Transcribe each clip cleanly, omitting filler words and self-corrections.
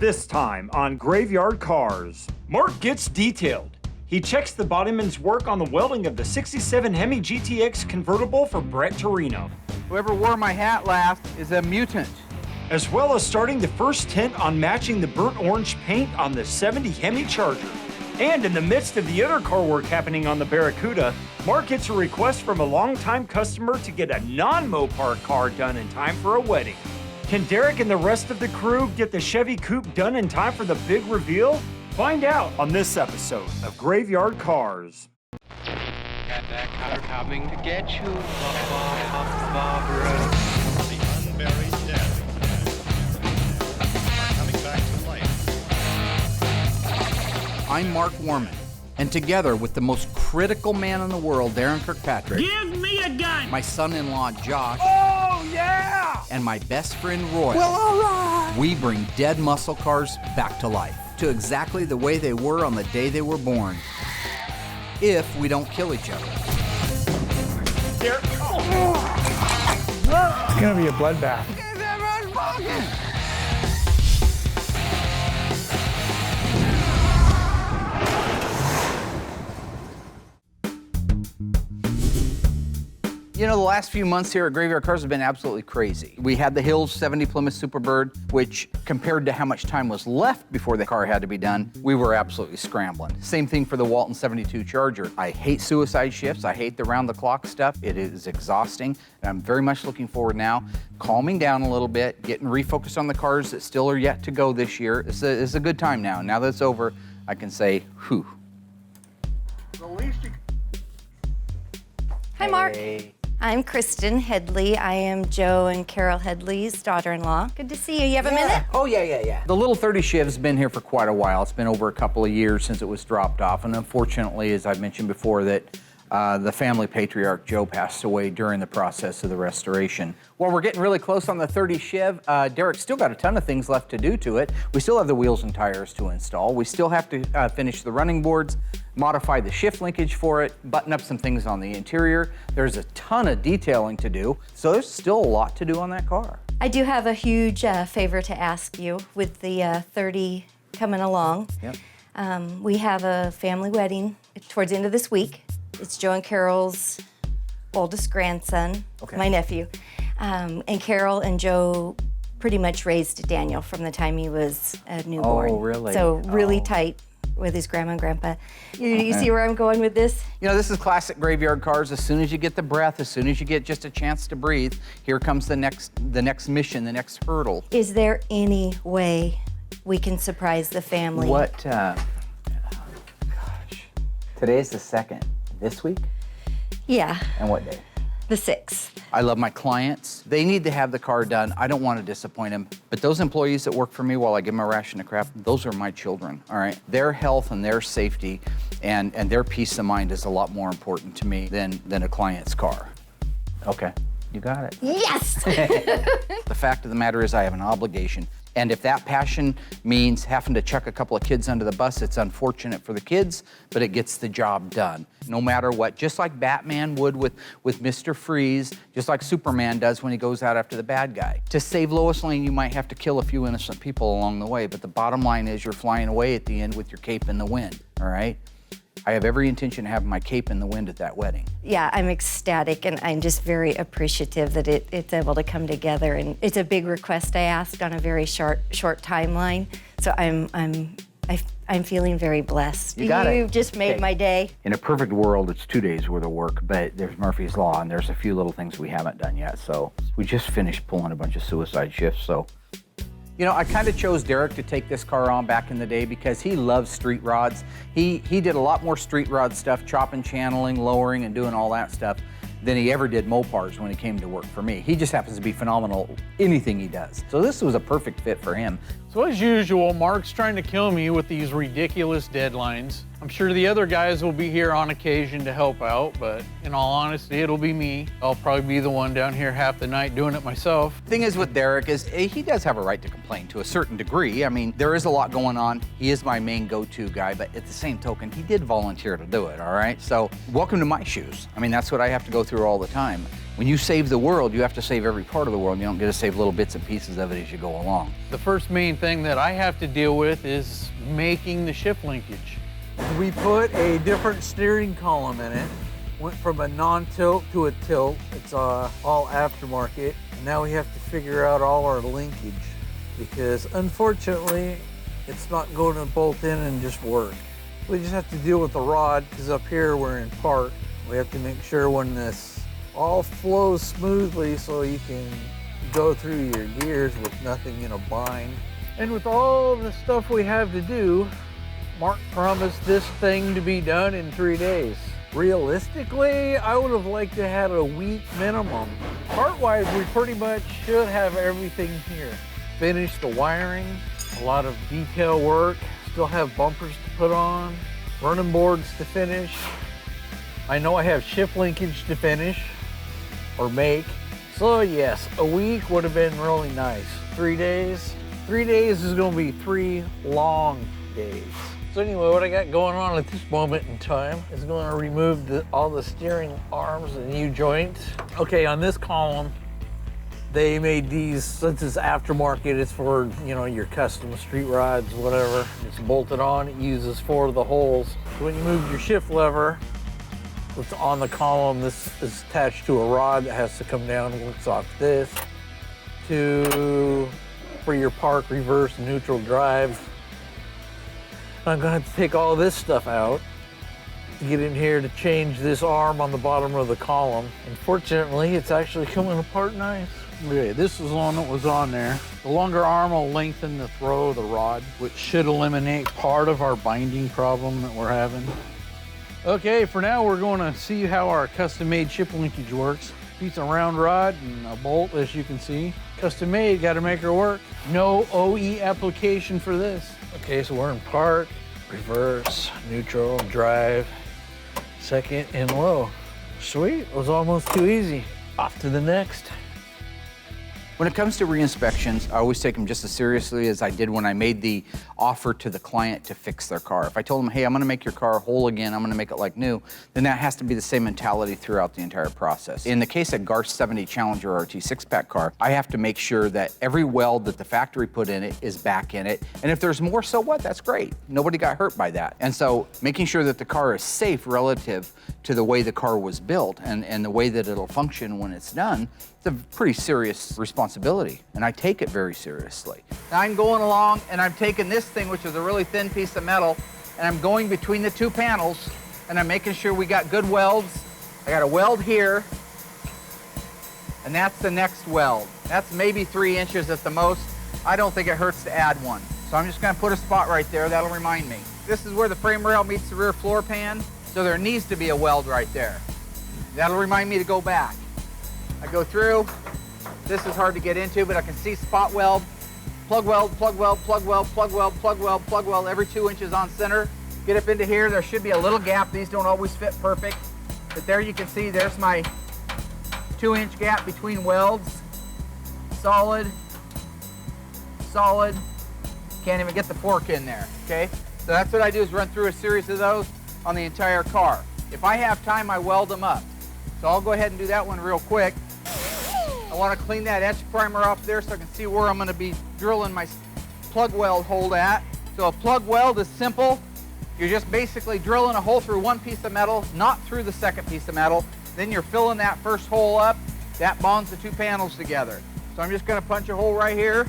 This time on Graveyard Carz, Mark gets detailed. He checks the bodyman's work on the welding of the 67 HEMI GTX convertible for Brett Torino. Whoever wore my hat last is a mutant. As well as starting the first tint on matching the burnt orange paint on the 70 HEMI Charger. And in the midst of the other car work happening on the Barracuda, Mark gets a request from a longtime customer to get a non-Mopar car done in time for a wedding. Can Derrick and the rest of the crew get the Chevy Coupe done in time for the big reveal? Find out on this episode of Graveyard Carz. Got that car coming to get you, Barbara. The unburied dead are coming back to life. I'm Mark Worman, and together with the most critical man in the world, DAREN KIRKPATRICK. Give me a gun! My son-in-law, Josh. Oh, yeah! And my best friend, Roy. Well, all right! We bring dead muscle cars back to life, to exactly the way they were on the day they were born. If we don't kill each other. It's gonna be a bloodbath. You know, the last few months here at Graveyard Carz have been absolutely crazy. We had the Hills 70 Plymouth Superbird, which compared to how much time was left before the car had to be done, we were absolutely scrambling. Same thing for the Walton 72 Charger. I hate suicide shifts. I hate the round-the-clock stuff. It is exhausting, and I'm very much looking forward now, calming down a little bit, getting refocused on the cars that still are yet to go this year. It's a good time now. Now that it's over, I can say, whew. Hi, Mark. Hey. I'm KRISTIN HEADLEE. I am Joe and Carol Headley's daughter-in-law. Good to see you. You have a minute? Oh, yeah. The little 30 Chiv's been here for quite a while. It's been over a couple of years since it was dropped off. And unfortunately, as I've mentioned before, that the family patriarch, Joe, passed away during the process of the restoration. While we're getting really close on the 30 Chiv, Derrick's still got a ton of things left to do to it. We still have the wheels and tires to install. We still have to finish the running boards, modify the shift linkage for it, button up some things on the interior. There's a ton of detailing to do, so there's still a lot to do on that car. I do have a huge favor to ask you with the 30 coming along. Yep. We have a family wedding towards the end of this week. It's Joe and Carol's oldest grandson, Okay. my nephew. And Carol and Joe pretty much raised Daniel from the time he was a newborn. Oh, really? So really Oh. tight with his grandma and grandpa. You see where I'm going with this? You know, this is classic Graveyard Carz. As soon as you get the breath, as soon as you get just a chance to breathe, here comes the next mission, the next hurdle. Is there any way we can surprise the family? What, gosh, today's the 2nd. This week? Yeah, And what day? the 6th. I love my clients. They need to have the car done. I don't want to disappoint them. But those employees that work for me while I give them a ration of crap, those are my children, all right? Their health and their safety and their peace of mind is a lot more important to me than a client's car. Okay, you got it. Yes! The fact of the matter is I have an obligation. And if that passion means having to chuck a couple of kids under the bus, it's unfortunate for the kids, but it gets the job done. No matter what, just like Batman would with Mr. Freeze, just like Superman does when he goes out after the bad guy. To save Lois Lane, you might have to kill a few innocent people along the way, but the bottom line is you're flying away at the end with your cape in the wind, all right? I have every intention of having my cape in the wind at that wedding. Yeah, I'm ecstatic, and I'm just very appreciative that it's able to come together. And it's a big request I asked on a very short timeline. So I'm feeling very blessed. You got it. You've just made Okay. my day. In a perfect world, it's 2 days worth of work, but there's Murphy's Law, and there's a few little things we haven't done yet. So we just finished pulling a bunch of suicide shifts, so. You know, I kind of chose Derrick to take this car on back in the day because he loves street rods. He did a lot more street rod stuff, chopping, channeling, lowering, and doing all that stuff than he ever did Mopars when he came to work for me. He just happens to be phenomenal anything he does. So this was a perfect fit for him. So as usual, Mark's trying to kill me with these ridiculous deadlines. I'm sure the other guys will be here on occasion to help out, but in all honesty, it'll be me. I'll probably be the one down here half the night doing it myself. Thing is with Derrick is he does have a right to complain to a certain degree. I mean, there is a lot going on. He is my main go-to guy, but at the same token, he did volunteer to do it, all right? So welcome to my shoes. I mean, that's what I have to go through all the time. When you save the world, you have to save every part of the world. You don't get to save little bits and pieces of it as you go along. The first main thing that I have to deal with is making the shift linkage. We put a different steering column in it. Went from a non-tilt to a tilt. It's all aftermarket. And now we have to figure out all our linkage because unfortunately, it's not going to bolt in and just work. We just have to deal with the rod because up here we're in park. We have to make sure when this all flows smoothly so you can go through your gears with nothing in a bind. And with all the stuff we have to do, Mark promised this thing to be done in 3 days. Realistically, I would have liked to have a week minimum. Part-wise, we pretty much should have everything here. Finish the wiring, a lot of detail work, still have bumpers to put on, running boards to finish. I know I have shift linkage to finish or make. So yes, a week would have been really nice. 3 days? 3 days is gonna be 3 long days. So anyway, what I got going on at this moment in time is going to remove all the steering arms and U-joints. Okay, on this column, they made these, since it's aftermarket, it's for, you know, your custom street rods, whatever. It's bolted on, it uses 4 of the holes. So when you move your shift lever, what's on the column, this is attached to a rod that has to come down and works off this for your park, reverse, neutral drive. I'm gonna have to take all this stuff out to get in here to change this arm on the bottom of the column. Unfortunately, it's actually coming apart nice. Okay, this is the one that was on there. The longer arm will lengthen the throw of the rod, which should eliminate part of our binding problem that we're having. Okay, for now we're going to see how our custom-made shift linkage works. Piece of round rod and a bolt, as you can see. Custom-made, got to make her work. No OE application for this. Okay, so we're in park, reverse, neutral, drive, second, and low. Sweet, it was almost too easy. Off to the next. When it comes to re-inspections, I always take them just as seriously as I did when I made the offer to the client to fix their car. If I told them, hey, I'm gonna make your car whole again, I'm gonna make it like new, then that has to be the same mentality throughout the entire process. In the case of Garth's 70 Challenger RT 6-pack car, I have to make sure that every weld that the factory put in it is back in it. And if there's more, so what? That's great. Nobody got hurt by that. And so making sure that the car is safe relative to the way the car was built and the way that it'll function when it's done, it's a pretty serious responsibility, and I take it very seriously. Now I'm going along, and I'm taking this thing, which is a really thin piece of metal, and I'm going between the 2 panels, and I'm making sure we got good welds. I got a weld here, and that's the next weld. That's maybe 3 inches at the most. I don't think it hurts to add one. So I'm just gonna put a spot right there, that'll remind me. This is where the frame rail meets the rear floor pan, so there needs to be a weld right there. That'll remind me to go back. I go through, this is hard to get into, but I can see spot weld, plug weld, plug weld, plug weld, plug weld, plug weld, plug weld, every 2 inches on center. Get up into here, there should be a little gap. These don't always fit perfect, but there you can see there's my 2-inch gap between welds. Solid, solid, can't even get the fork in there, okay? So that's what I do is run through a series of those on the entire car. If I have time, I weld them up. So I'll go ahead and do that one real quick. I want to clean that etch primer off there so I can see where I'm going to be drilling my plug weld hole at. So a plug weld is simple. You're just basically drilling a hole through one piece of metal, not through the second piece of metal. Then you're filling that first hole up. That bonds the 2 panels together. So I'm just going to punch a hole right here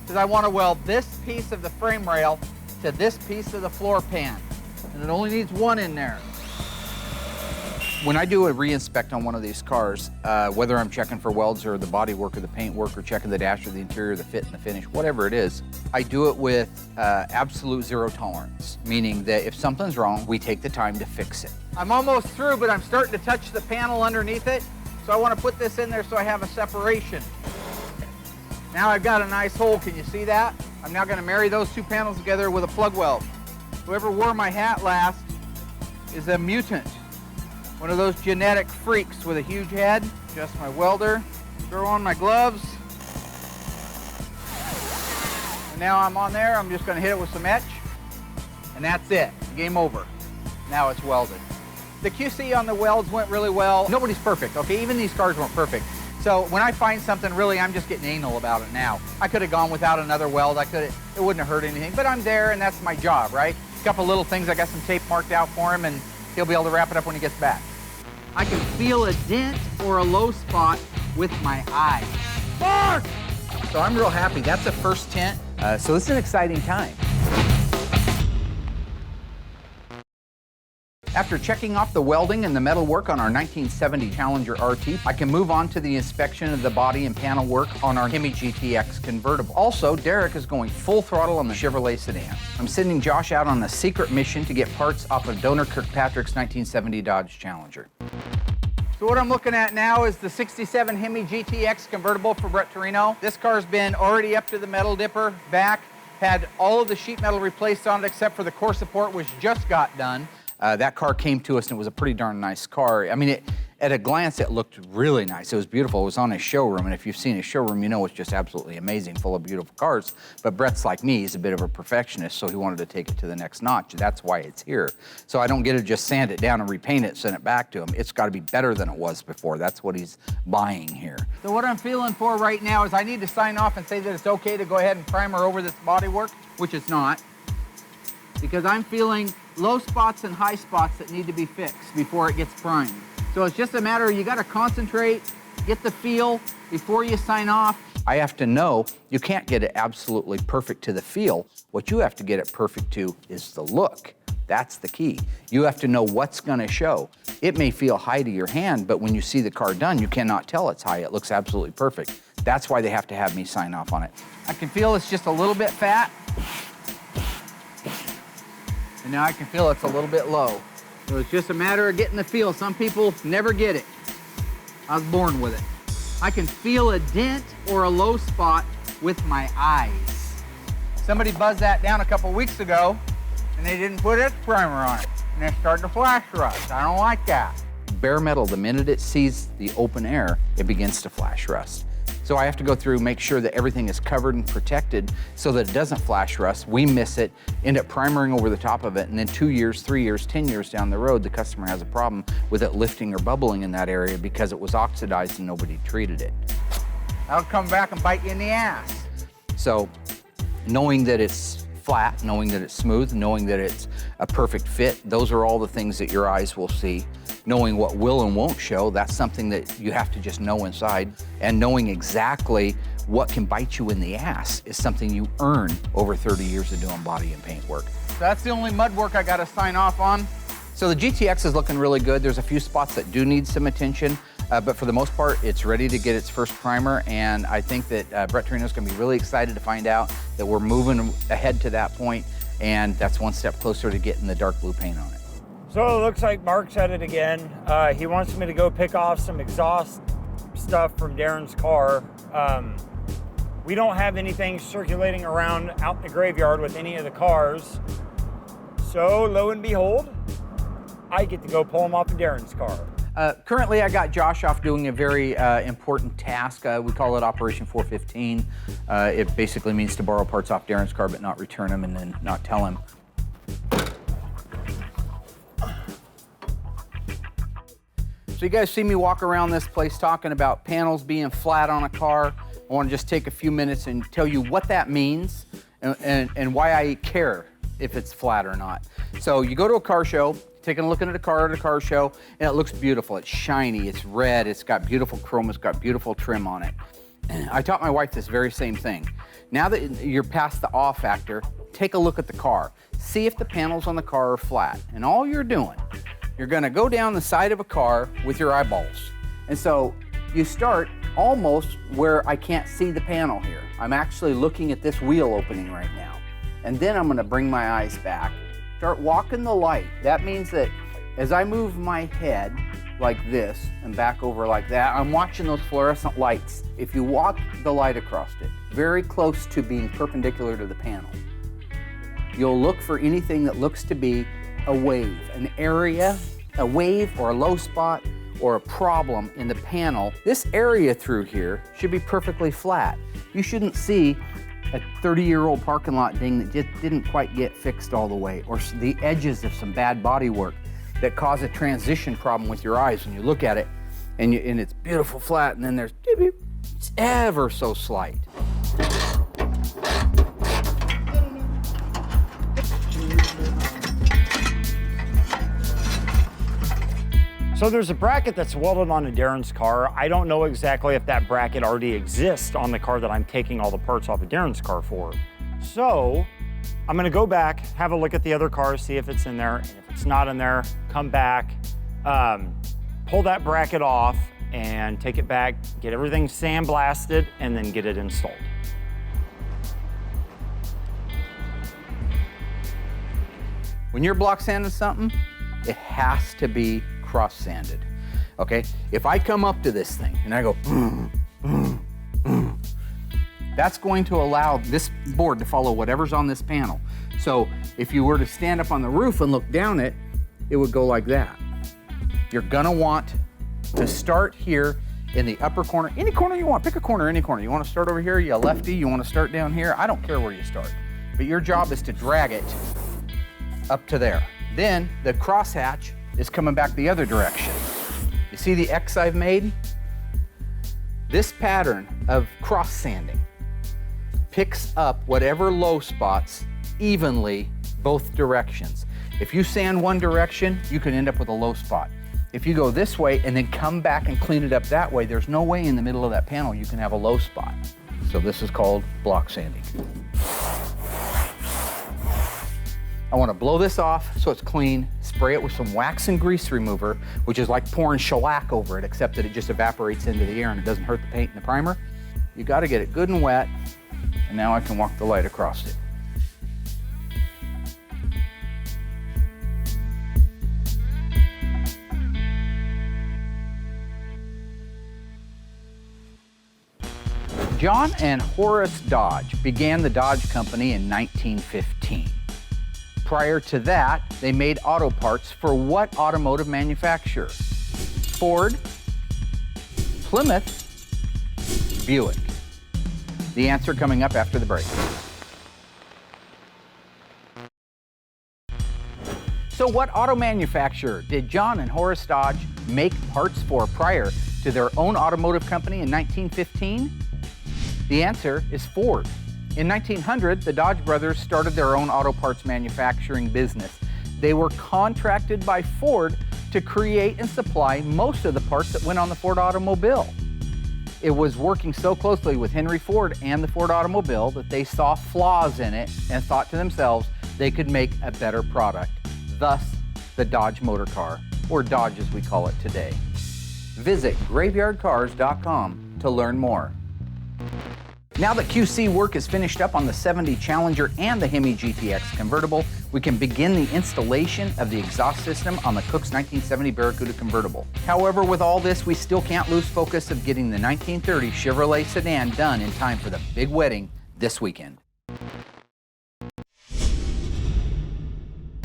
because I want to weld this piece of the frame rail to this piece of the floor pan. And it only needs 1 in there. When I do a re-inspect on one of these cars, whether I'm checking for welds or the body work or the paint work or checking the dash or the interior, the fit and the finish, whatever it is, I do it with absolute 0 tolerance, meaning that if something's wrong, we take the time to fix it. I'm almost through, but I'm starting to touch the panel underneath it, so I want to put this in there so I have a separation. Now I've got a nice hole, can you see that? I'm now going to marry those 2 panels together with a plug weld. Whoever wore my hat last is a mutant. One of those genetic freaks with a huge head. Adjust my welder, throw on my gloves. And now I'm on there, I'm just gonna hit it with some etch. And that's it, game over. Now it's welded. The QC on the welds went really well. Nobody's perfect, okay? Even these cars weren't perfect. So when I find something, really, I'm just getting anal about it now. I could have gone without another weld. It wouldn't have hurt anything, but I'm there and that's my job, right? A couple little things, I got some tape marked out for him and he'll be able to wrap it up when he gets back. I can feel a dent or a low spot with my eyes. Mark! So I'm real happy. That's a first tint. So this is an exciting time. After checking off the welding and the metal work on our 1970 Challenger RT, I can move on to the inspection of the body and panel work on our HEMI GTX convertible. Also, Derrick is going full throttle on the Chevrolet sedan. I'm sending Josh out on a secret mission to get parts off of donor Kirkpatrick's 1970 Dodge Challenger. So what I'm looking at now is the 67 HEMI GTX convertible for Brett Torino. This car's been already up to the metal dipper, back, had all of the sheet metal replaced on it except for the core support, which just got done. That car came to us and it was a pretty darn nice car. I mean, at a glance, it looked really nice. It was beautiful. It was on his showroom, and if you've seen his showroom, you know it's just absolutely amazing, full of beautiful cars. But Brett's like me, he's a bit of a perfectionist, so he wanted to take it to the next notch. That's why it's here. So I don't get to just sand it down and repaint it, send it back to him. It's got to be better than it was before. That's what he's buying here. So what I'm feeling for right now is I need to sign off and say that it's okay to go ahead and primer over this bodywork, which it's not, because I'm feeling low spots and high spots that need to be fixed before it gets primed. So it's just a matter of you got to concentrate, get the feel before you sign off. I have to know you can't get it absolutely perfect to the feel. What you have to get it perfect to is the look. That's the key. You have to know what's going to show. It may feel high to your hand, but when you see the car done, you cannot tell it's high. It looks absolutely perfect. That's why they have to have me sign off on it. I can feel it's just a little bit fat. And now I can feel it's a little bit low. So it's just a matter of getting the feel. Some people never get it. I was born with it. I can feel a dent or a low spot with my eyes. Somebody buzzed that down a couple weeks ago and they didn't put its primer on it. And it started to flash rust. I don't like that. Bare metal, the minute it sees the open air, it begins to flash rust. So I have to go through, make sure that everything is covered and protected so that it doesn't flash rust. We miss it, end up primering over the top of it, and then 2 years, 3 years, 10 years down the road, the customer has a problem with it lifting or bubbling in that area because it was oxidized and nobody treated it. That'll come back and bite you in the ass. So knowing that it's flat, knowing that it's smooth, knowing that it's a perfect fit, those are all the things that your eyes will see. Knowing what will and won't show, that's something that you have to just know inside. And knowing exactly what can bite you in the ass is something you earn over 30 years of doing body and paint work. So that's the only mud work I got to sign off on. So the GTX is looking really good. There's a few spots that do need some attention, but for the most part, it's ready to get its first primer. And I think that Brett Torino's going to be really excited to find out that we're moving ahead to that point, and that's one step closer to getting the dark blue paint on it. So it looks like Mark's at it again. He wants me to go pick off some exhaust stuff from Darren's car. We don't have anything circulating around out in the graveyard with any of the cars. So lo and behold, I get to go pull them off of Darren's car. Currently, I got Josh off doing a very important task. We call it Operation 415. It basically means to borrow parts off Darren's car but not return them and then not tell him. So you guys see me walk around this place talking about panels being flat on a car. I want to just take a few minutes and tell you what that means and why I care if it's flat or not. So you go to a car show, taking a look at a car at a car show, and it looks beautiful. It's shiny, it's red, it's got beautiful chrome, it's got beautiful trim on it. I taught my wife this very same thing. Now that you're past the awe factor, take a look at the car. See if the panels on the car are flat. And all you're doing, you're gonna go down the side of a car with your eyeballs. And so you start almost where I can't see the panel here. I'm actually looking at this wheel opening right now. And then I'm gonna bring my eyes back. Start walking the light. That means that as I move my head like this and back over like that, I'm watching those fluorescent lights. If you walk the light across it, very close to being perpendicular to the panel, you'll look for anything that looks to be a wave, an area, a wave or a low spot or a problem in the panel. This area through here should be perfectly flat. You shouldn't see a 30-year-old parking lot ding that just didn't quite get fixed all the way, or the edges of some bad body work. that cause a transition problem with your eyes when you look at it, and it's beautiful flat, and then there's it's ever so slight. So there's a bracket that's welded onto Darren's car. I don't know exactly if that bracket already exists on the car that I'm taking all the parts off of Darren's car for. So I'm gonna go back, have a look at the other cars, see if it's in there. And if it's not in there, come back, pull that bracket off and take it back, get everything sandblasted, and then get it installed. When you're block sanding something, it has to be cross sanded, okay? If I come up to this thing and I go, that's going to allow this board to follow whatever's on this panel. So if you were to stand up on the roof and look down it, it would go like that. You're gonna want to start here in the upper corner, any corner you want, pick a corner, any corner. You wanna start over here, you lefty, you wanna start down here, I don't care where you start. But your job is to drag it up to there. Then the crosshatch is coming back the other direction. You see the X I've made? This pattern of cross sanding picks up whatever low spots evenly both directions. If you sand one direction, you can end up with a low spot. If you go this way and then come back and clean it up that way, there's no way in the middle of that panel you can have a low spot. So this is called block sanding. I want to blow this off so it's clean, spray it with some wax and grease remover, which is like pouring shellac over it, except that it just evaporates into the air and it doesn't hurt the paint and the primer. You got to get it good and wet, and now I can walk the light across it. John and Horace Dodge began the Dodge Company in 1915. Prior to that, they made auto parts for what automotive manufacturer? Ford, Plymouth, Buick. The answer coming up after the break. So what auto manufacturer did John and Horace Dodge make parts for prior to their own automotive company in 1915? The answer is Ford. In 1900, the Dodge brothers started their own auto parts manufacturing business. They were contracted by Ford to create and supply most of the parts that went on the Ford automobile. It was working so closely with Henry Ford and the Ford automobile that they saw flaws in it and thought to themselves they could make a better product. Thus, the Dodge motor car, or Dodge as we call it today. Visit graveyardcarz.com to learn more. Now that QC work is finished up on the 70 Challenger and the HEMI GTX convertible, we can begin the installation of the exhaust system on the Cook's 1970 Barracuda convertible. However, with all this, we still can't lose focus of getting the 1930 Chevrolet sedan done in time for the big wedding this weekend.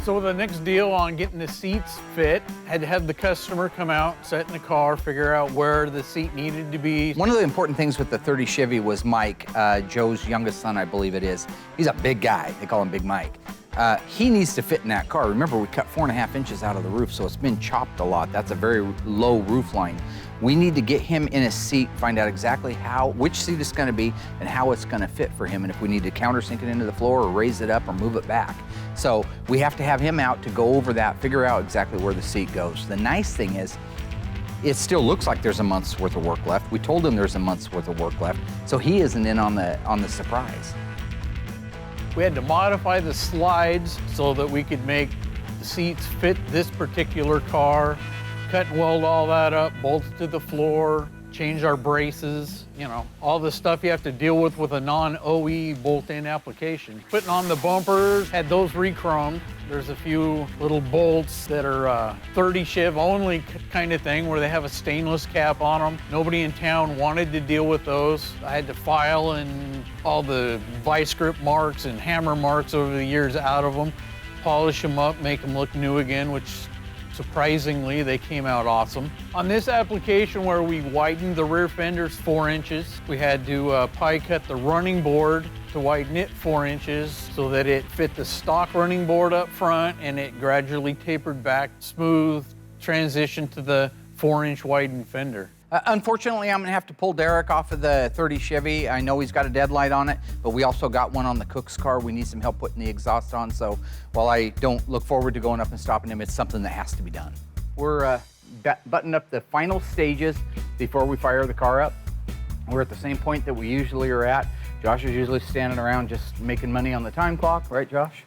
So the next deal on getting the seats fit, had to have the customer come out, sit in the car, figure out where the seat needed to be. One of the important things with the 30 Chevy was Mike, Joe's youngest son, I believe it is. He's a big guy. They call him Big Mike. He needs to fit in that car. Remember, we cut 4.5 inches out of the roof, so it's been chopped a lot. That's a very low roof line. We need to get him in a seat, find out exactly which seat it's gonna be and how it's gonna fit for him, and if we need to countersink it into the floor or raise it up or move it back. So we have to have him out to go over that, figure out exactly where the seat goes. The nice thing is, it still looks like there's a month's worth of work left. We told him there's a month's worth of work left, so he isn't in on the surprise. We had to modify the slides so that we could make the seats fit this particular car, cut and weld all that up, bolt it to the floor, change our braces, you know, all the stuff you have to deal with a non-OE bolt-in application. Putting on the bumpers, had those re-chromed. There's a few little bolts that are 30 Chev only kind of thing where they have a stainless cap on them. Nobody in town wanted to deal with those. I had to file and all the vice grip marks and hammer marks over the years out of them, polish them up, make them look new again, which Surprisingly, they came out awesome. On this application where we widened the rear fenders 4 inches, we had to pie cut the running board to widen it 4 inches so that it fit the stock running board up front, and it gradually tapered back, smooth transition to the 4-inch widened fender. Unfortunately, I'm gonna have to pull Derrick off of the 30 Chevy. I know he's got a deadlight on it, but we also got one on the Cook's car. We need some help putting the exhaust on, so while I don't look forward to going up and stopping him, it's something that has to be done. We're buttoning up the final stages before we fire the car up. We're at the same point that we usually are at. Josh is usually standing around just making money on the time clock, right, Josh?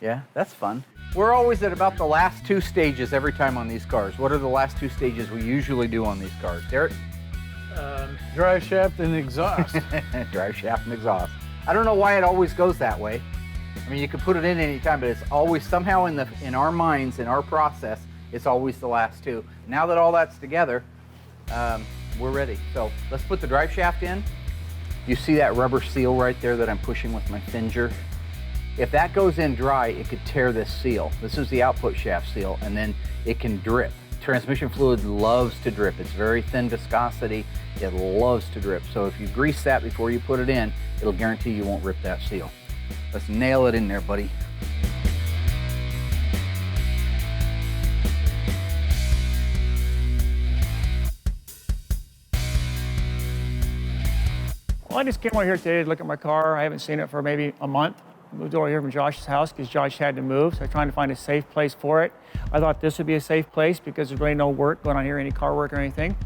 Yeah, that's fun. We're always at about the last 2 stages every time on these cars. What are the last 2 stages we usually do on these cars? Derrick? Drive shaft and exhaust. Drive shaft and exhaust. I don't know why it always goes that way. I mean, you can put it in any time, but it's always somehow in our minds, in our process, it's always the last 2. Now that all that's together, we're ready. So let's put the drive shaft in. You see that rubber seal right there that I'm pushing with my finger? If that goes in dry, it could tear this seal. This is the output shaft seal, and then it can drip. Transmission fluid loves to drip. It's very thin viscosity. It loves to drip. So if you grease that before you put it in, it'll guarantee you won't rip that seal. Let's nail it in there, buddy. Well, I just came over here today to look at my car. I haven't seen it for maybe a month. I moved over here from Josh's house because Josh had to move, so I'm trying to find a safe place for it. I thought this would be a safe place because there's really no work going on here, any car work or anything.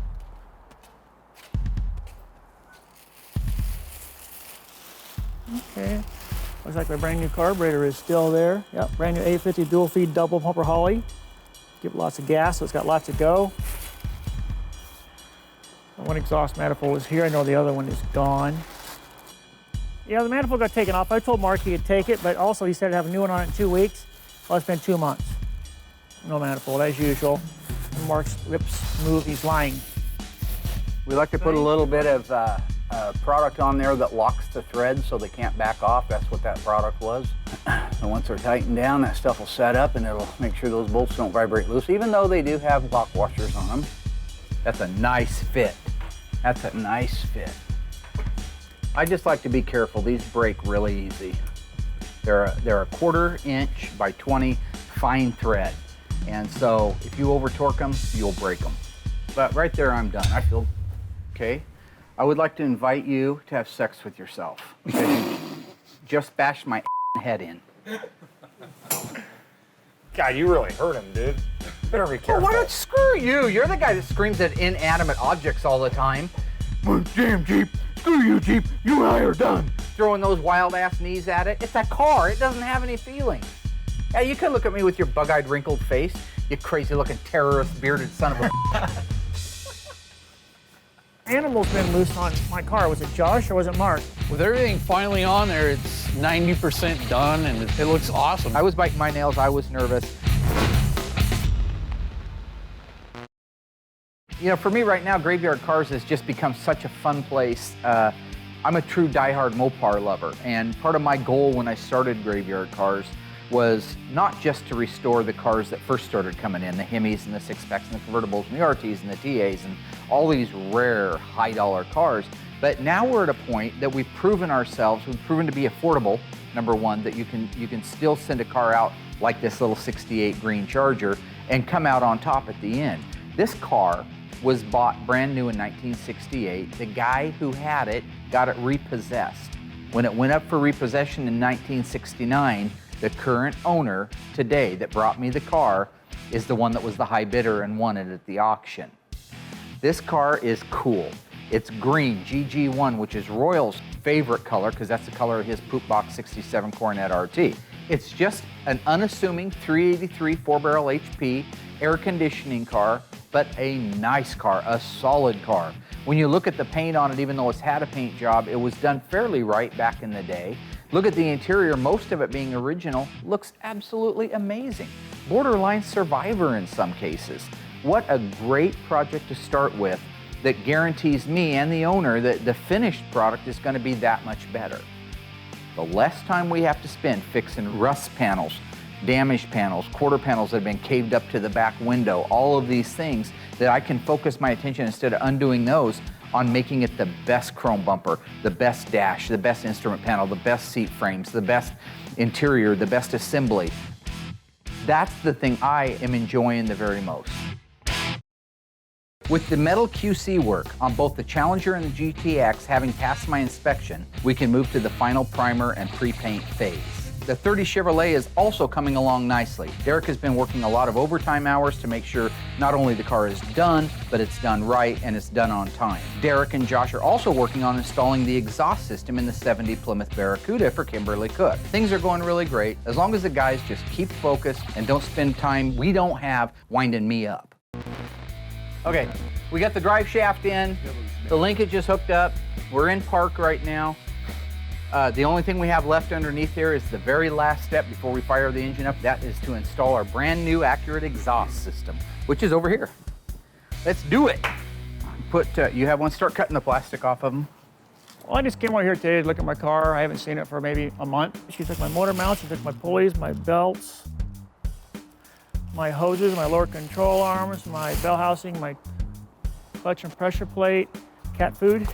Okay, looks like my brand new carburetor is still there. Yep, brand new 850 dual feed double pumper Holly. Give it lots of gas, so it's got lots to go. One exhaust manifold is here. I know the other one is gone. Yeah, the manifold got taken off. I told Mark he could take it, but also he said to have a new one on it in 2 weeks. Well, it's been 2 months. No manifold, as usual. And Mark's lips move, he's lying. We like to put a little bit of product on there that locks the threads so they can't back off. That's what that product was. And once they're tightened down, that stuff will set up and it'll make sure those bolts don't vibrate loose, even though they do have lock washers on them. That's a nice fit. That's a nice fit. I just like to be careful. These break really easy. They're a 1/4 inch by 20 fine thread. And so if you over torque them, you'll break them. But right there, I'm done. I feel okay. I would like to invite you to have sex with yourself because you just bashed my head in. God, you really hurt him, dude. Better be careful. Why don't screw you? You're the guy that screams at inanimate objects all the time. Damn Jeep, screw you Jeep, you and I are done. Throwing those wild ass knees at it. It's a car, it doesn't have any feeling. Yeah, you can look at me with your bug-eyed wrinkled face, you crazy looking terrorist bearded son of a Animal's been loose on my car. Was it Josh or was it Mark? With everything finally on there, it's 90% done and it looks awesome. I was biting my nails, I was nervous. You know, for me right now, Graveyard Carz has just become such a fun place. I'm a true diehard Mopar lover, and part of my goal when I started Graveyard Carz was not just to restore the cars that first started coming in, the HEMIs and the 6-packs and the convertibles and the RTs and the TAs and all these rare high-dollar cars, but now we're at a point that we've proven ourselves, we've proven to be affordable, number one, that you can still send a car out like this little 68 green Charger and come out on top at the end. This car was bought brand new in 1968. The guy who had it got it repossessed. When it went up for repossession in 1969, the current owner today that brought me the car is the one that was the high bidder and won it at the auction. This car is cool. It's green, GG1, which is Royal's favorite color because that's the color of his Poop Box 67 Coronet RT. It's just an unassuming 383 4-barrel HP air conditioning car, but a nice car, a solid car. When you look at the paint on it, even though it's had a paint job, it was done fairly right back in the day. Look at the interior, most of it being original, looks absolutely amazing. Borderline survivor in some cases. What a great project to start with that guarantees me and the owner that the finished product is going to be that much better. The less time we have to spend fixing rust panels, damaged panels, quarter panels that have been caved up to the back window, all of these things that I can focus my attention instead of undoing those on making it the best chrome bumper, the best dash, the best instrument panel, the best seat frames, the best interior, the best assembly. That's the thing I am enjoying the very most. With the metal QC work on both the Challenger and the GTX having passed my inspection, we can move to the final primer and pre-paint phase. The 30 Chevrolet is also coming along nicely. Derrick has been working a lot of overtime hours to make sure not only the car is done, but it's done right and it's done on time. Derrick and Josh are also working on installing the exhaust system in the 70 Plymouth Barracuda for Kimberly Cook. Things are going really great as long as the guys just keep focused and don't spend time we don't have winding me up. Okay, we got the drive shaft in, the linkage is hooked up, we're in park right now. The only thing we have left underneath there is the very last step before we fire the engine up. That is to install our brand new accurate exhaust system, which is over here. Let's do it. You have one, start cutting the plastic off of them. Well, I just came over here today to look at my car. I haven't seen it for maybe a month. She took my motor mounts, she took my pulleys, my belts, my hoses, my lower control arms, my bell housing, my clutch and pressure plate, cat food.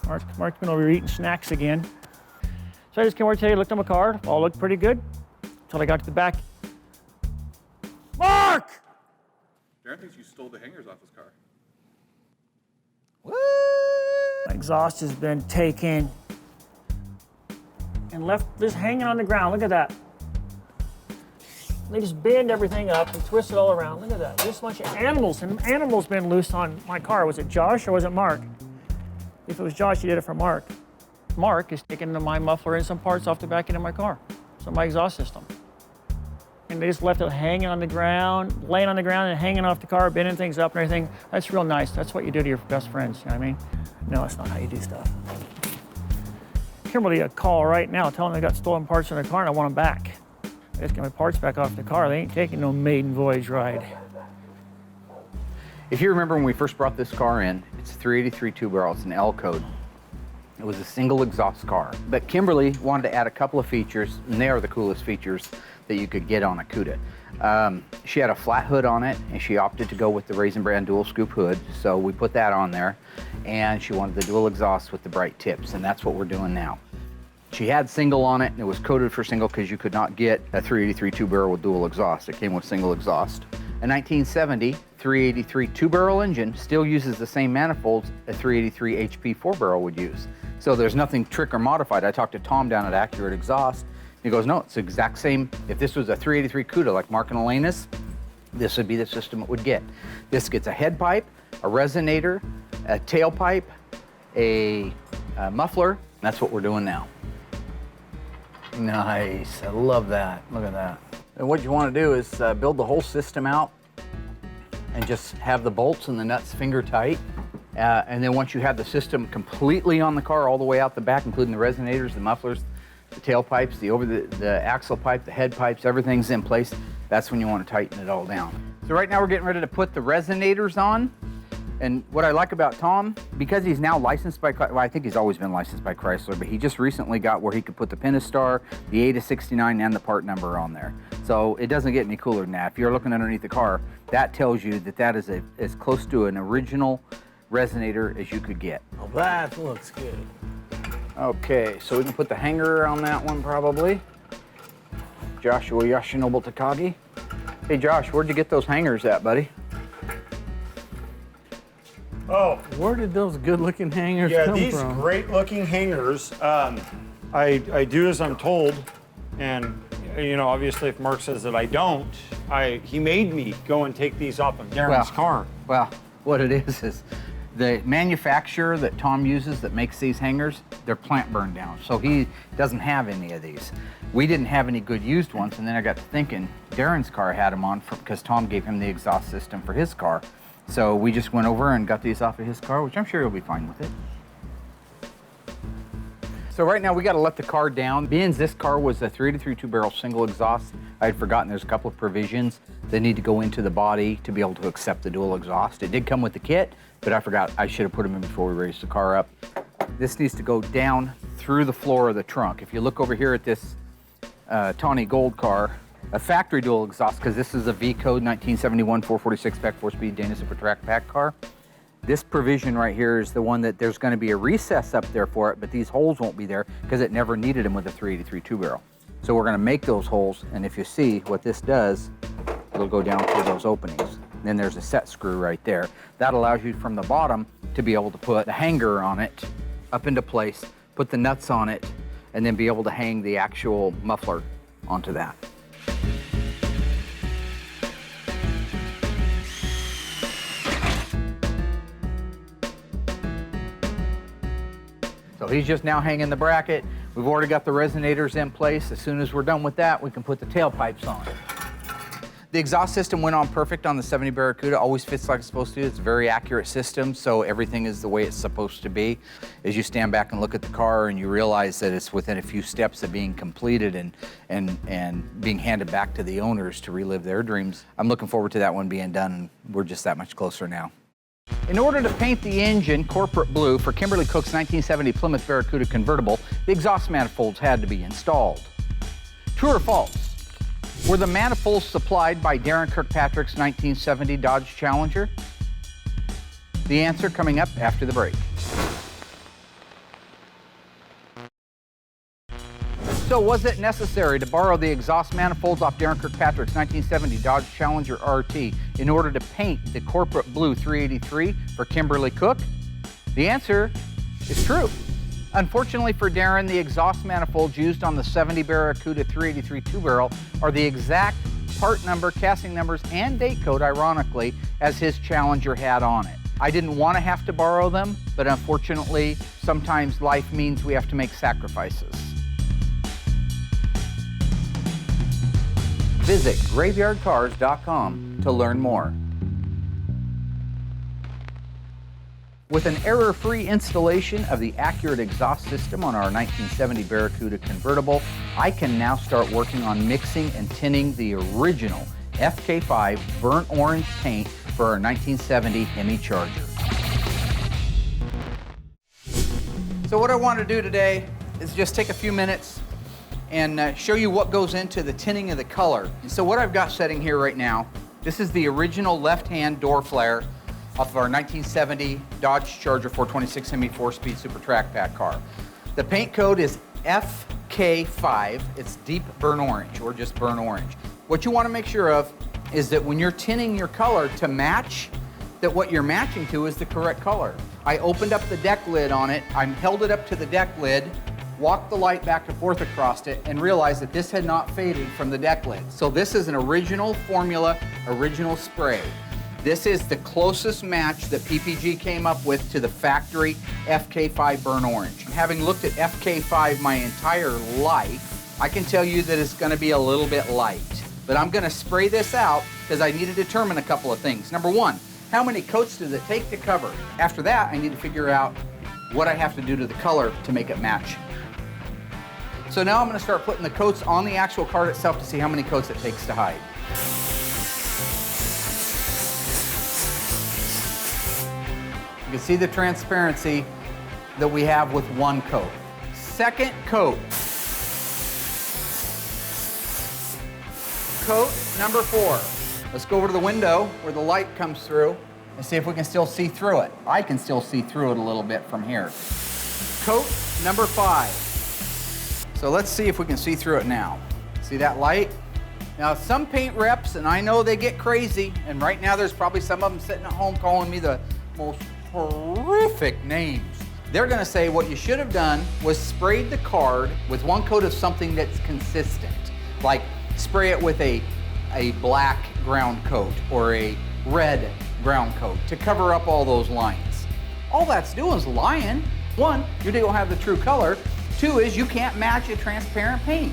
Mark's been over here eating snacks again. So I just came over today, looked at my car, all looked pretty good, until I got to the back. Mark! Darren thinks you stole the hangers off his car. What? My exhaust has been taken and left just hanging on the ground. Look at that. They just bend everything up and twist it all around. Look at that. Just a bunch of animals, and animals been loose on my car. Was it Josh or was it Mark? If it was Josh, he did it for Mark. Mark is taking my muffler and some parts off the back end of my car, so my exhaust system. And they just left it hanging on the ground, laying on the ground and hanging off the car, bending things up and everything. That's real nice. That's what you do to your best friends, you know what I mean? No, that's not how you do stuff. Kimberly a call right now telling me I got stolen parts in the car and I want them back. I just get my parts back off the car. They ain't taking no maiden voyage ride. If you remember when we first brought this car in, it's 383 two-barrel, it's an L code. It was a single exhaust car. But Kimberly wanted to add a couple of features, and they are the coolest features that you could get on a Cuda. She had a flat hood on it, and she opted to go with the Raisin Brand dual scoop hood, so we put that on there. And she wanted the dual exhaust with the bright tips, and that's what we're doing now. She had single on it, and it was coded for single because you could not get a 383 two-barrel with dual exhaust. It came with single exhaust. A 1970 383 two-barrel engine still uses the same manifolds a 383 HP four-barrel would use. So there's nothing trick or modified. I talked to Tom down at Accurate Exhaust. He goes, no, it's the exact same. If this was a 383 Cuda like Mark and Elena's, this would be the system it would get. This gets a head pipe, a resonator, a tailpipe, a muffler. That's what we're doing now. Nice, I love that. Look at that. And what you want to do is build the whole system out and just have the bolts and the nuts finger tight. And then once you have the system completely on the car all the way out the back, including the resonators, the mufflers, the tailpipes, the axle pipe, the head pipes, everything's in place, that's when you want to tighten it all down. So right now we're getting ready to put the resonators on. And what I like about Tom, because he's now licensed by, well, I think he's always been licensed by Chrysler, but he just recently got where he could put the Pentastar, the A to 69, and the part number on there. So it doesn't get any cooler than that. If you're looking underneath the car, that tells you that that is as close to an original resonator as you could get. Oh, that looks good. Okay, so we can put the hanger on that one probably. Joshua Yoshinobu Takagi. Hey Josh, where'd you get those hangers at, buddy? Oh, Where did those good-looking hangers yeah, come these from? great-looking hangers. I do as I'm told, and you know, obviously, if Mark says that I don't, he made me go and take these off of Darren's car. Well, what it is the manufacturer that Tom uses that makes these hangers, they're plant burned down, so he doesn't have any of these. We didn't have any good used ones, and then I got to thinking, Darren's car had them on because Tom gave him the exhaust system for his car. So we just went over and got these off of his car, which I'm sure he'll be fine with it. So right now we got to let the car down. Being this car was a 383 two-barrel single exhaust, I had forgotten there's a couple of provisions that need to go into the body to be able to accept the dual exhaust. It did come with the kit, but I forgot I should have put them in before we raised the car up. This needs to go down through the floor of the trunk. If you look over here at this tawny gold car, A factory dual exhaust, because this is a V code 1971 446 spec 4-speed Dana Super Track Pack car. This provision right here is the one that there's going to be a recess up there for it, but these holes won't be there because it never needed them with a 383 two-barrel. So we're going to make those holes, and if you see what this does, it'll go down through those openings. Then there's a set screw right there. That allows you from the bottom to be able to put the hanger on it up into place, put the nuts on it, and then be able to hang the actual muffler onto that. So he's just now hanging the bracket. We've already got the resonators in place. As soon as we're done with that, we can put the tailpipes on. The exhaust system went on perfect on the 70 Barracuda. Always fits like it's supposed to. It's a very accurate system, so everything is the way it's supposed to be. As you stand back and look at the car and you realize that it's within a few steps of being completed and being handed back to the owners to relive their dreams, I'm looking forward to that one being done, and we're just that much closer now. In order to paint the engine corporate blue for Kimberly Cook's 1970 Plymouth Barracuda convertible, the exhaust manifolds had to be installed. True or false? Were the manifolds supplied by DAREN KIRKPATRICK's 1970 Dodge Challenger? The answer coming up after the break. So was it necessary to borrow the exhaust manifolds off DAREN KIRKPATRICK's 1970 Dodge Challenger RT in order to paint the corporate blue 383 for Kimberly Cook? The answer is true. Unfortunately for DAREN, the exhaust manifolds used on the 70 Barracuda 383 two-barrel are the exact part number, casting numbers, and date code, ironically, as his Challenger had on it. I didn't want to have to borrow them, but unfortunately, sometimes life means we have to make sacrifices. Visit graveyardcarz.com to learn more. With an error-free installation of the accurate exhaust system on our 1970 Barracuda convertible, I can now start working on mixing and tinting the original FK5 burnt orange paint for our 1970 HEMI Charger. So what I want to do today is just take a few minutes and show you what goes into the tinting of the color. So what I've got setting here right now, this is the original left-hand door flare off of our 1970 Dodge Charger 426 HEMI 4-speed Super Track Pack car. The paint code is FK5. It's deep burnt orange, or just burnt orange. What you want to make sure of is that when you're tinting your color to match, that what you're matching to is the correct color. I opened up the deck lid on it, I held it up to the deck lid, walked the light back and forth across it, and realized that this had not faded from the deck lid. So this is an original formula, original spray. This is the closest match that PPG came up with to the factory FK5 burnt orange. Having looked at FK5 my entire life, I can tell you that it's going to be a little bit light. But I'm going to spray this out because I need to determine a couple of things. Number one, how many coats does it take to cover? After that, I need to figure out what I have to do to the color to make it match. So now I'm going to start putting the coats on the actual card itself to see how many coats it takes to hide. You can see the transparency that we have with one coat. Second coat. Coat number 4. Let's go over to the window where the light comes through and see if we can still see through it. I can still see through it a little bit from here. Coat number 5. So let's see if we can see through it now. See that light? Now some paint reps, and I know they get crazy, and right now there's probably some of them sitting at home calling me the most horrific names. They're going to say what you should have done was sprayed the card with one coat of something that's consistent. Like spray it with a black ground coat or a red ground coat to cover up all those lines. All that's doing is lying. One, you don't have the true color. Two is you can't match a transparent paint.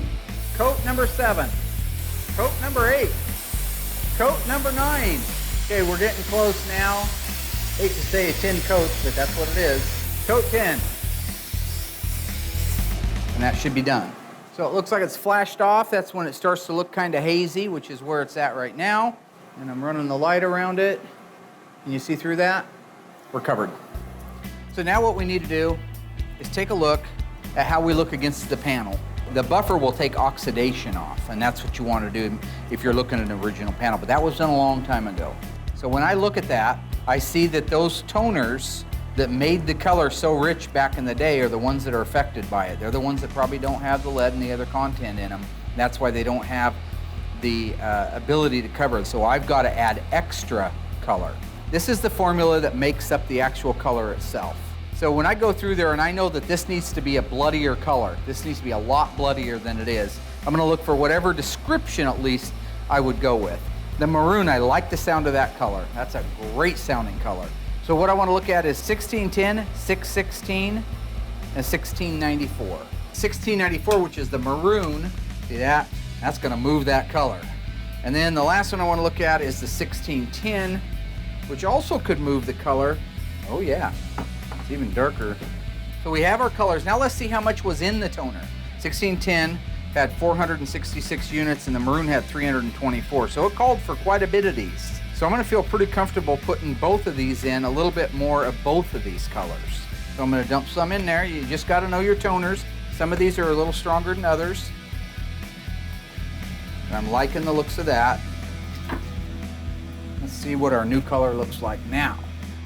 Coat number 7. Coat number 8. Coat number 9. Okay, we're getting close now. Hate to say 10 coats, but that's what it is. Coat 10. And that should be done. So it looks like it's flashed off. That's when it starts to look kind of hazy, which is where it's at right now. And I'm running the light around it. Can you see through that? We're covered. So now what we need to do is take a look at how we look against the panel. The buffer will take oxidation off, and that's what you want to do if you're looking at an original panel, but that was done a long time ago. So when I look at that, I see that those toners that made the color so rich back in the day are the ones that are affected by it. They're the ones that probably don't have the lead and the other content in them. That's why they don't have the ability to cover it. So I've got to add extra color. This is the formula that makes up the actual color itself. So when I go through there and I know that this needs to be a bloodier color, this needs to be a lot bloodier than it is, I'm gonna look for whatever description at least I would go with. The maroon, I like the sound of that color. That's a great sounding color. So what I wanna look at is 1610, 616, and 1694. 1694, which is the maroon, see that? That's gonna move that color. And then the last one I wanna look at is the 1610, which also could move the color. Oh yeah. It's even darker. So we have our colors. Now let's see how much was in the toner. 1610 had 466 units and the maroon had 324. So it called for quite a bit of these. So I'm gonna feel pretty comfortable putting both of these in, a little bit more of both of these colors. So I'm gonna dump some in there. You just gotta know your toners. Some of these are a little stronger than others. And I'm liking the looks of that. Let's see what our new color looks like now.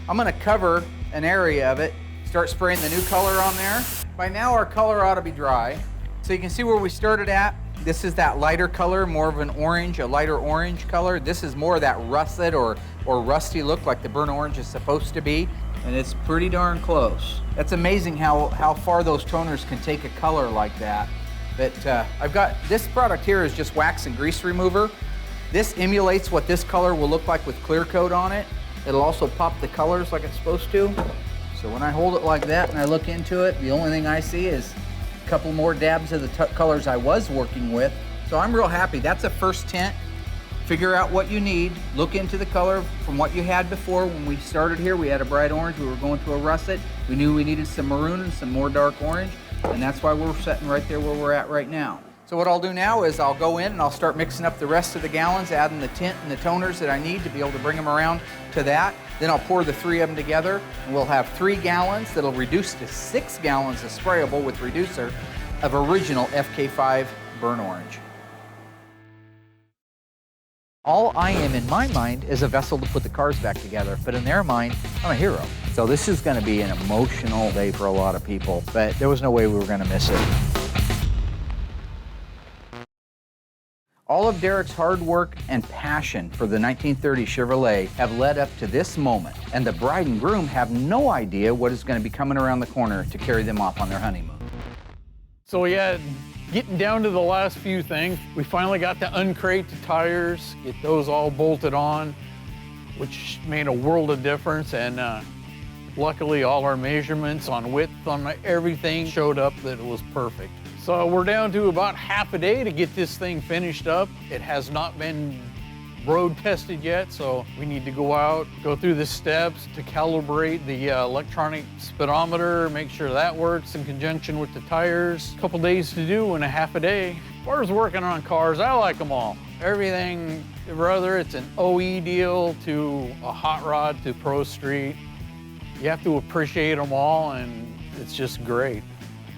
I'm gonna cover an area of it, start spraying the new color on there. By now our color ought to be dry. So you can see where we started at. This is that lighter color, more of an orange, a lighter orange color. This is more of that russet or rusty look like the burnt orange is supposed to be. And it's pretty darn close. That's amazing how far those toners can take a color like that. But I've got, this product here is just wax and grease remover. This emulates what this color will look like with clear coat on it. It'll also pop the colors like it's supposed to. So when I hold it like that and I look into it, the only thing I see is a couple more dabs of the colors I was working with. So I'm real happy. That's a first tint. Figure out what you need. Look into the color from what you had before. When we started here, we had a bright orange. We were going to a russet. We knew we needed some maroon and some more dark orange. And that's why we're sitting right there where we're at right now. So what I'll do now is I'll go in and I'll start mixing up the rest of the gallons, adding the tint and the toners that I need to be able to bring them around to that. Then I'll pour the 3 of them together and we'll have 3 gallons that'll reduce to 6 gallons of sprayable with reducer of original FK5 burnt orange. All I am in my mind is a vessel to put the cars back together, but in their mind, I'm a hero. So this is gonna be an emotional day for a lot of people, but there was no way we were gonna miss it. All of Derrick's hard work and passion for the 1930 Chevrolet have led up to this moment, and the bride and groom have no idea what is going to be coming around the corner to carry them off on their honeymoon. So yeah, getting down to the last few things, we finally got to uncrate the tires, get those all bolted on, which made a world of difference, and luckily all our measurements on width, on everything showed up that it was perfect. So we're down to about half a day to get this thing finished up. It has not been road tested yet, so we need to go out, go through the steps to calibrate the electronic speedometer, make sure that works in conjunction with the tires. A couple days to do in a half a day. As far as working on cars, I like them all. Everything, whether it's an OE deal to a hot rod to Pro Street, you have to appreciate them all, and it's just great.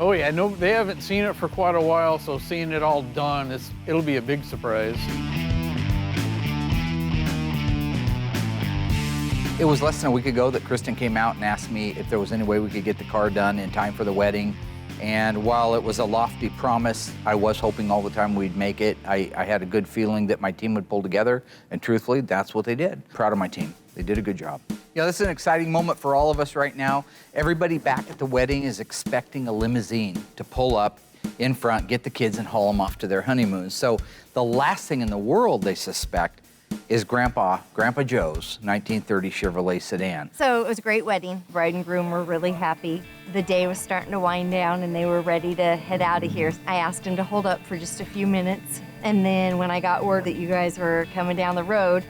Oh yeah, no, they haven't seen it for quite a while, so seeing it all done, it'll be a big surprise. It was less than a week ago that KRISTIN came out and asked me if there was any way we could get the car done in time for the wedding. And while it was a lofty promise, I was hoping all the time we'd make it. I had a good feeling that my team would pull together, and truthfully, that's what they did. Proud of my team. They did a good job. Yeah, this is an exciting moment for all of us right now. Everybody back at the wedding is expecting a limousine to pull up in front, get the kids, and haul them off to their honeymoons. So the last thing in the world they suspect is Grandpa Joe's 1930 Chevrolet sedan. So it was a great wedding. Bride and groom were really happy. The day was starting to wind down and they were ready to head out of here. I asked him to hold up for just a few minutes. And then when I got word that you guys were coming down the road,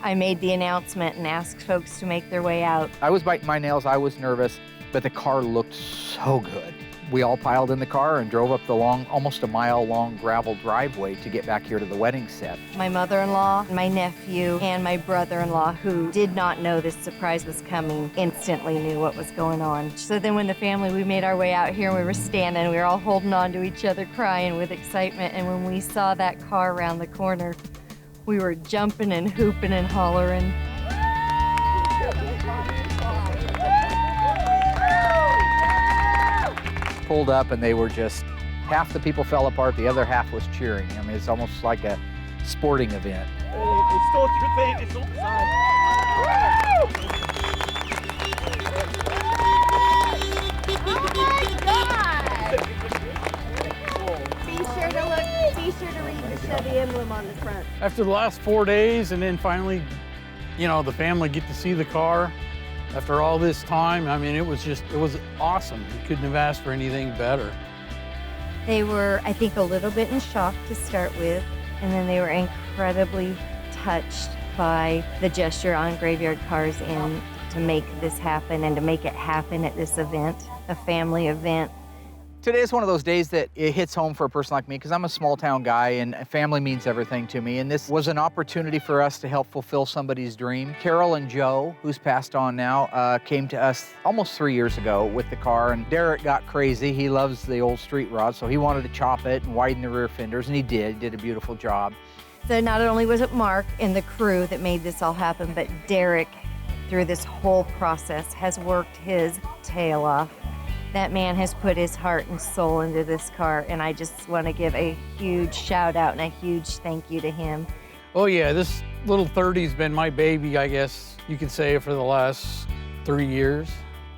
I made the announcement and asked folks to make their way out. I was biting my nails, I was nervous, but the car looked so good. We all piled in the car and drove up the long, almost a mile-long gravel driveway to get back here to the wedding set. My mother-in-law, my nephew, and my brother-in-law, who did not know this surprise was coming, instantly knew what was going on. So then when the family, we made our way out here and we were standing, we were all holding on to each other, crying with excitement. And when we saw that car around the corner, we were jumping and hooping and hollering. Pulled up and they were just, half the people fell apart, the other half was cheering. I mean, it's almost like a sporting event. They stole your thing, they stole the sign. Be sure to read the Chevy emblem on the front. After the last 4 days, and then finally, you know, the family get to see the car. After all this time, I mean, it was awesome. You couldn't have asked for anything better. They were, I think, a little bit in shock to start with, and then they were incredibly touched by the gesture on Graveyard Carz and to make this happen and to make it happen at this event, a family event. Today is one of those days that it hits home for a person like me because I'm a small town guy and family means everything to me. And this was an opportunity for us to help fulfill somebody's dream. Carol and Joe, who's passed on now, came to us almost 3 years ago with the car. And Derrick got crazy. He loves the old street rod, so he wanted to chop it and widen the rear fenders, and he did a beautiful job. So not only was it Mark and the crew that made this all happen, but Derrick, through this whole process, has worked his tail off. That man has put his heart and soul into this car, and I just want to give a huge shout out and a huge thank you to him. Oh yeah, this little 30's been my baby, I guess you could say, for the last 3 years.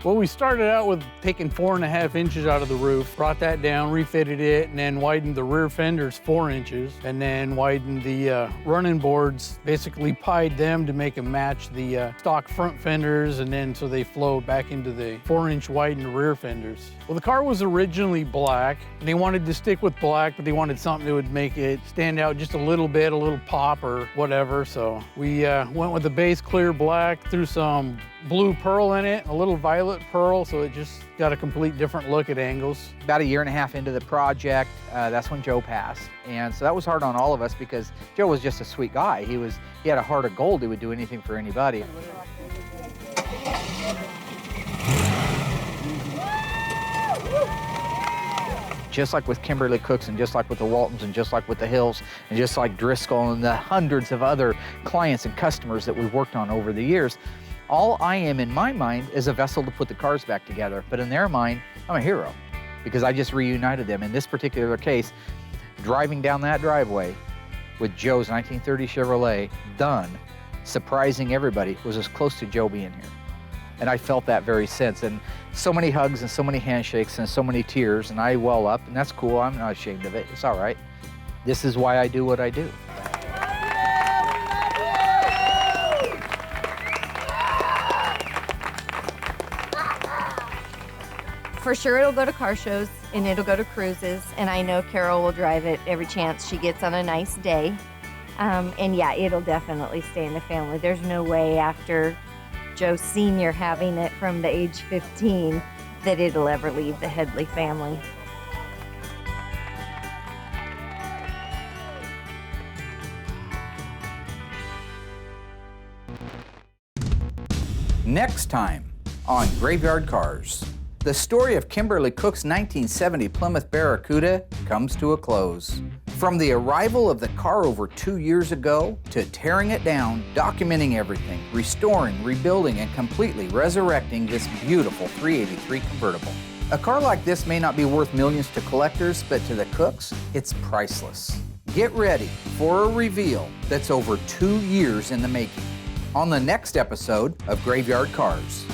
Well, we started out with taking 4.5 inches out of the roof, brought that down, refitted it, and then widened the rear fenders 4 inches, and then widened the running boards, basically pied them to make them match the stock front fenders, and then so they flow back into the 4-inch widened rear fenders. Well, the car was originally black, and they wanted to stick with black, but they wanted something that would make it stand out just a little bit, a little pop or whatever, so we went with the base clear black, threw some blue pearl in it, a little violet pearl, so it just got a complete different look at angles. About 1.5 years into the project, that's when Joe passed. And so that was hard on all of us because Joe was just a sweet guy. He had a heart of gold. He would do anything for anybody. Just like with Kimberly Cooks and just like with the Waltons and just like with the Hills and just like Driscoll and the hundreds of other clients and customers that we've worked on over the years, all I am in my mind is a vessel to put the cars back together. But in their mind, I'm a hero because I just reunited them. In this particular case, driving down that driveway with Joe's 1930 Chevrolet done, surprising everybody, was as close to Joe being here. And I felt that very sense. And so many hugs and so many handshakes and so many tears, and I well up, and that's cool. I'm not ashamed of it. It's all right. This is why I do what I do. For sure it'll go to car shows and it'll go to cruises, and I know Carol will drive it every chance she gets on a nice day. And yeah, it'll definitely stay in the family. There's no way after Joe Sr. having it from the age 15 that it'll ever leave the Headley family. Next time on Graveyard Carz, the story of Kimberly Cook's 1970 Plymouth Barracuda comes to a close. From the arrival of the car over 2 years ago to tearing it down, documenting everything, restoring, rebuilding, and completely resurrecting this beautiful 383 convertible. A car like this may not be worth millions to collectors, but to the Cooks, it's priceless. Get ready for a reveal that's over 2 years in the making on the next episode of Graveyard Carz.